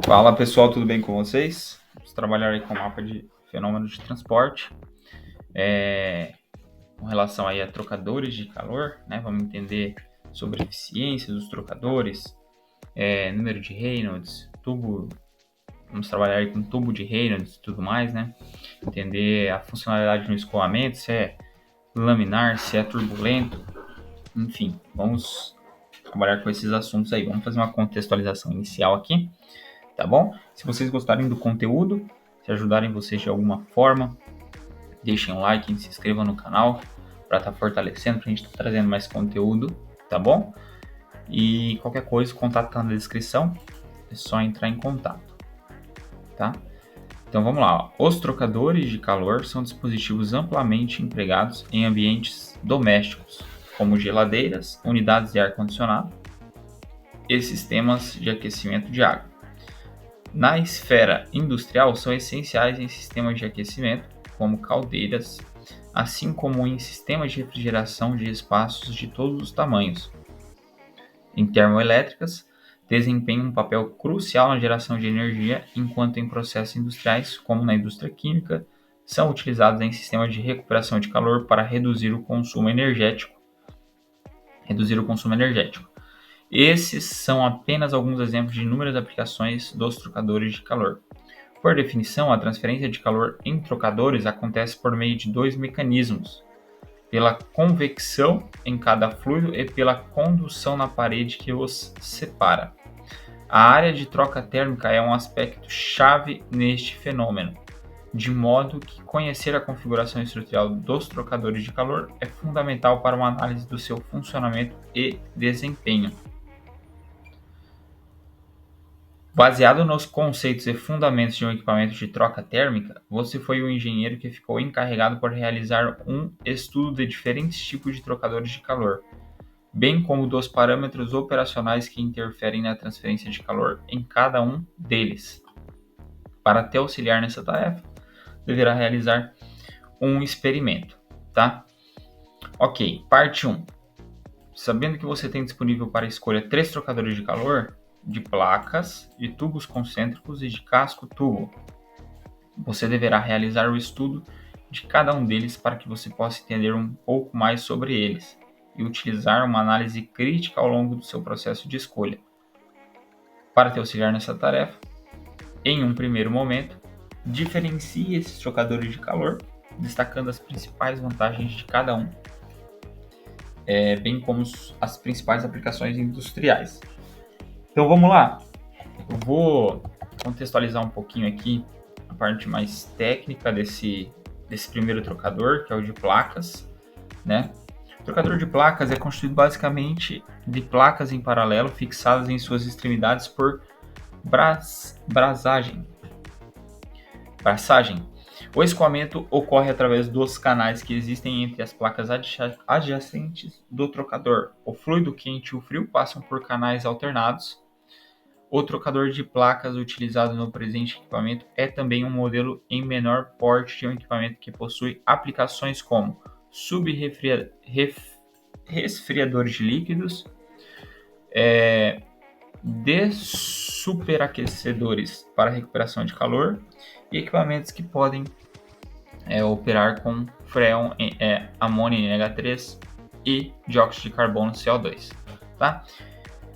Fala pessoal, tudo bem com vocês? Vamos trabalhar aí com o mapa de fenômenos de transporte, com relação aí a trocadores de calor, né? Vamos entender sobre a eficiência dos trocadores, número de Reynolds, tubo, vamos trabalhar aí com tubo de Reynolds e tudo mais, né? Entender a funcionalidade no escoamento, se é laminar, se é turbulento, enfim, vamos trabalhar com esses assuntos aí. Vamos fazer uma contextualização inicial aqui. Tá bom? Se vocês gostarem do conteúdo, se ajudarem vocês de alguma forma, deixem um like, se inscrevam no canal para estar fortalecendo, para a gente estar trazendo mais conteúdo, tá bom? E qualquer coisa, o contato está na descrição, é só entrar em contato, tá? Então vamos lá, ó. Os trocadores de calor são dispositivos amplamente empregados em ambientes domésticos, como geladeiras, unidades de ar-condicionado e sistemas de aquecimento de água. Na esfera industrial, são essenciais em sistemas de aquecimento, como caldeiras, assim como em sistemas de refrigeração de espaços de todos os tamanhos. Em termoelétricas, desempenham um papel crucial na geração de energia, enquanto em processos industriais, como na indústria química, são utilizados em sistemas de recuperação de calor para reduzir o consumo energético. Esses são apenas alguns exemplos de inúmeras aplicações dos trocadores de calor. Por definição, a transferência de calor em trocadores acontece por meio de dois mecanismos: pela convecção em cada fluido e pela condução na parede que os separa. A área de troca térmica é um aspecto chave neste fenômeno, de modo que conhecer a configuração estrutural dos trocadores de calor é fundamental para uma análise do seu funcionamento e desempenho. Baseado nos conceitos e fundamentos de um equipamento de troca térmica, você foi o engenheiro que ficou encarregado por realizar um estudo de diferentes tipos de trocadores de calor, bem como dos parâmetros operacionais que interferem na transferência de calor em cada um deles. Para te auxiliar nessa tarefa, deverá realizar um experimento, tá? Ok, parte 1. Sabendo que você tem disponível para escolha 3 trocadores de calor, de placas, de tubos concêntricos e de casco-tubo, você deverá realizar o estudo de cada um deles para que você possa entender um pouco mais sobre eles e utilizar uma análise crítica ao longo do seu processo de escolha. Para te auxiliar nessa tarefa, em um primeiro momento, diferencie esses trocadores de calor, destacando as principais vantagens de cada um, bem como as principais aplicações industriais. Então vamos lá, eu vou contextualizar um pouquinho aqui a parte mais técnica desse primeiro trocador, que é o de placas, né? O trocador de placas é constituído basicamente de placas em paralelo fixadas em suas extremidades por braçagem. O escoamento ocorre através dos canais que existem entre as placas adjacentes do trocador. O fluido quente e o frio passam por canais alternados. O trocador de placas utilizado no presente equipamento é também um modelo em menor porte de um equipamento que possui aplicações como resfriadores de líquidos, de superaquecedores para recuperação de calor e equipamentos que podem operar com freon, amônia NH3 e dióxido de carbono CO2, tá?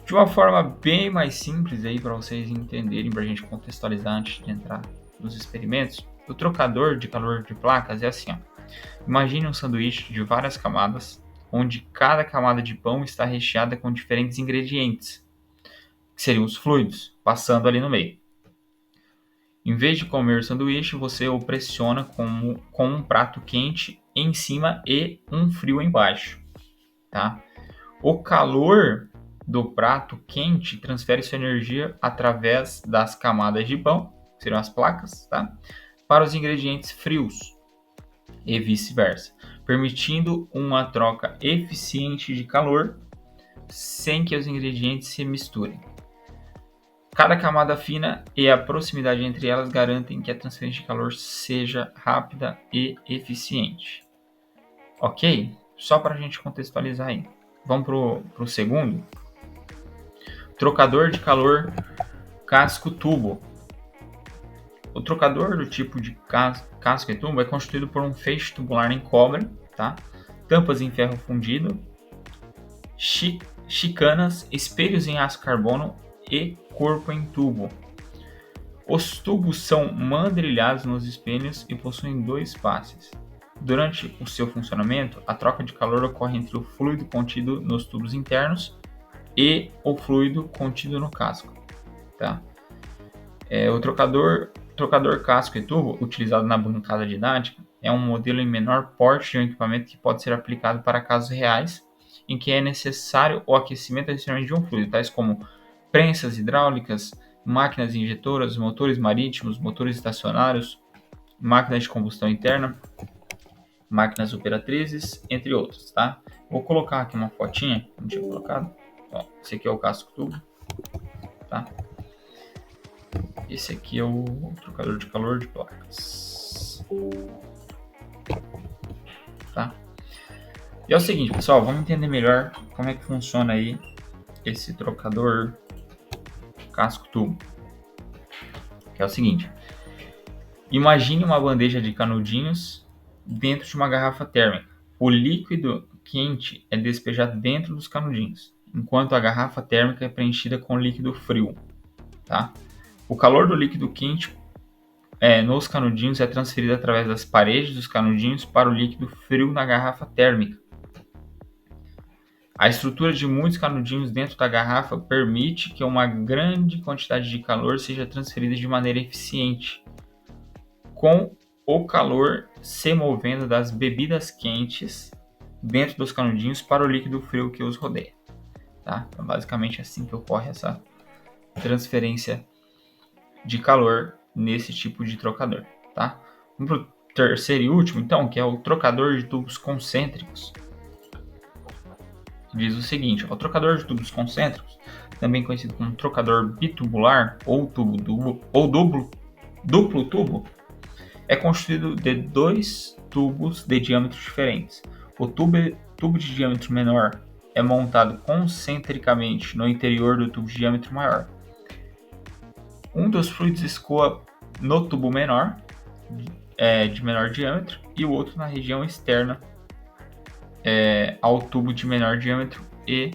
De uma forma bem mais simples aí para vocês entenderem, para a gente contextualizar antes de entrar nos experimentos, o trocador de calor de placas é assim, ó. Imagine um sanduíche de várias camadas, onde cada camada de pão está recheada com diferentes ingredientes, que seriam os fluidos, passando ali no meio. Em vez de comer o sanduíche, você o pressiona com um prato quente em cima e um frio embaixo, tá? O calor do prato quente transfere sua energia através das camadas de pão, que seriam as placas, tá? Para os ingredientes frios e vice-versa, permitindo uma troca eficiente de calor sem que os ingredientes se misturem. Cada camada fina e a proximidade entre elas garantem que a transferência de calor seja rápida e eficiente. Ok? Só para a gente contextualizar aí. Vamos para o segundo. Trocador de calor Casco tubo. O trocador do tipo de casco e tubo é constituído por um feixe tubular em cobre, tá? Tampas em ferro fundido, chicanas, espelhos em aço carbono e corpo em tubo. Os tubos são mandrilhados nos espelhos e possuem 2 passes. Durante o seu funcionamento, a troca de calor ocorre entre o fluido contido nos tubos internos e o fluido contido no casco. Tá? O trocador casco e tubo, utilizado na bancada didática, é um modelo em menor porte de um equipamento que pode ser aplicado para casos reais em que é necessário o aquecimento adicional de um fluido, tais como prensas hidráulicas, máquinas injetoras, motores marítimos, motores estacionários, máquinas de combustão interna, máquinas operatrizes, entre outros, tá? Vou colocar aqui uma fotinha, não tinha colocado. Ó, esse aqui é o casco tubo, tá? Esse aqui é o trocador de calor de placas, tá? E é o seguinte, pessoal, vamos entender melhor como é que funciona aí esse trocador casco tubo. Que é o seguinte, imagine uma bandeja de canudinhos dentro de uma garrafa térmica. O líquido quente é despejado dentro dos canudinhos, enquanto a garrafa térmica é preenchida com líquido frio, tá? O calor do líquido quente nos canudinhos é transferido através das paredes dos canudinhos para o líquido frio na garrafa térmica. A estrutura de muitos canudinhos dentro da garrafa permite que uma grande quantidade de calor seja transferida de maneira eficiente, com o calor se movendo das bebidas quentes dentro dos canudinhos para o líquido frio que os rodeia. Tá? Então, basicamente, é assim que ocorre essa transferência de calor nesse tipo de trocador. Tá? Vamos para o terceiro e último, então, que é o trocador de tubos concêntricos. Diz o seguinte, o trocador de tubos concêntricos, também conhecido como trocador bitubular ou duplo tubo, é constituído de 2 tubos de diâmetros diferentes. O tubo de diâmetro menor é montado concentricamente no interior do tubo de diâmetro maior. Um dos fluidos escoa no tubo menor, de menor diâmetro, e o outro na região externa ao tubo de menor diâmetro e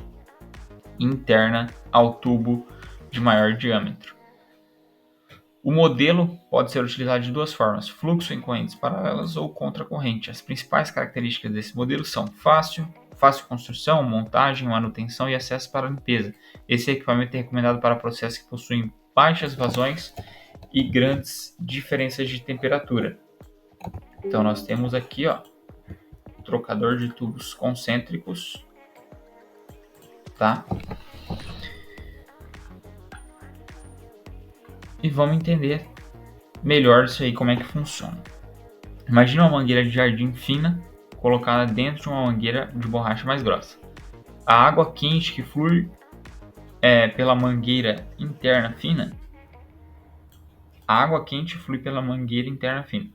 interna ao tubo de maior diâmetro. O modelo pode ser utilizado de 2 formas, fluxo em correntes paralelas ou contracorrente. As principais características desse modelo são fácil construção, montagem, manutenção e acesso para limpeza. Esse equipamento é recomendado para processos que possuem baixas vazões e grandes diferenças de temperatura. Então nós temos aqui, ó, trocador de tubos concêntricos, tá? E vamos entender melhor isso aí, como é que funciona. Imagina uma mangueira de jardim fina colocada dentro de uma mangueira de borracha mais grossa. A água quente que flui pela mangueira interna fina,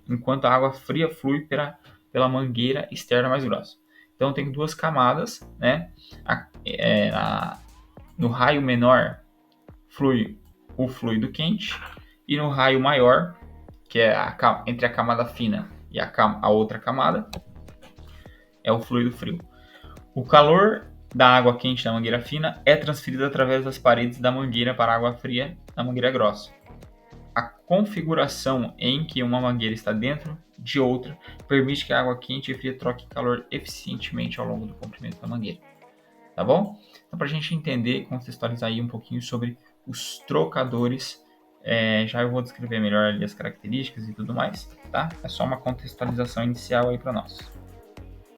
enquanto a água fria flui pela mangueira externa mais grossa. Então tem 2 camadas, né? No raio menor flui o fluido quente e no raio maior, que é entre a camada fina e a outra camada, é o fluido frio. O calor da água quente da mangueira fina é transferido através das paredes da mangueira para a água fria da mangueira grossa. A configuração em que uma mangueira está dentro de outra permite que a água quente e fria troque calor eficientemente ao longo do comprimento da mangueira. Tá bom? Então, para a gente entender e contextualizar aí um pouquinho sobre os trocadores, já eu vou descrever melhor ali as características e tudo mais, tá? É só uma contextualização inicial aí para nós.